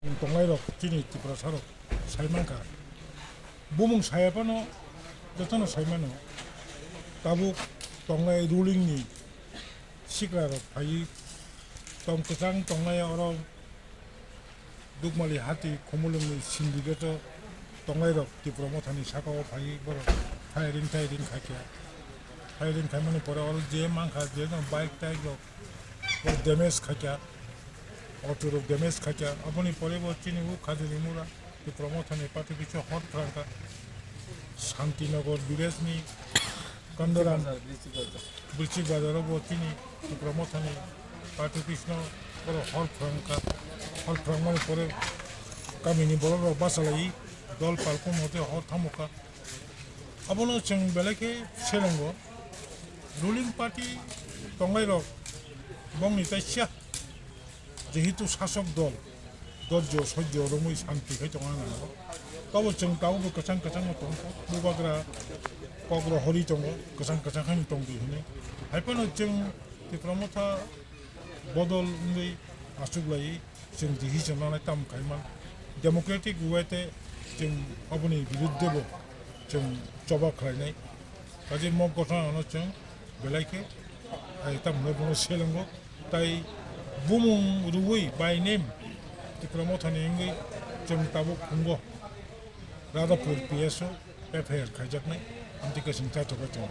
동아이로 진이 집으로 사러 살만가 부몽 사야바노 저는 살만어 따북 동아이 룰링니 시가로 바이 동그상 동아이 어로 룩말리 하티 고물lum니 신디게서 동아이로 집으로 못하니 사가고 바이 버로 타이링 갈게 타이링 가면은 보라 어로 제만 가제는 바이크 타이고 뭐 데메스 갈게 অটোর ড্যামেজ খাইয়া আপনি পরে চিনিবু কাজে নিমুরা প্রমোথনে পাটি কিছু হট ফ্রাঙ্কা শান্তিনগর বিরেজনি কন্দরান বৃশ্চিক বাজারও চিনি প্রমোথনে পাটি কৃষ্ণ বড় হট ফ্রাঙ্ক পরে গামিনি বড় বাসালাই দল পালকুম হতে হট থামুকা আবনো जों বেলাকে সেলঙ্গ রুলিং পার্টি টঙ্গাইরক বংনি তাইসিয়া যেহেতু শাসক দল ধৈর্য সহ্য রমই শান্তি খাই দङ गावबो जों गावबो गोसां दं मुबाग्रा कग्र हरि दङ गोसां खानि दं बिहनो हायफानो जों प्रमथा बदल उन्दै आसुग्लायै जों दिहिजोबनानै ताम खायमान डेमोक्रेटिक वेते जों अबनि बिरुद्धबो जों जबा खालायनाय काजे मग गथानो जों बेलायके तामनो बुनो सेलंगो ताई बुमुं रुवै बाय नेम प्रमथानि इंगै जों ताबो खुंगो रादापुर पिएसओ एफआईआर खायजाकनाय आमथिकासिं जाथ'बाय दङ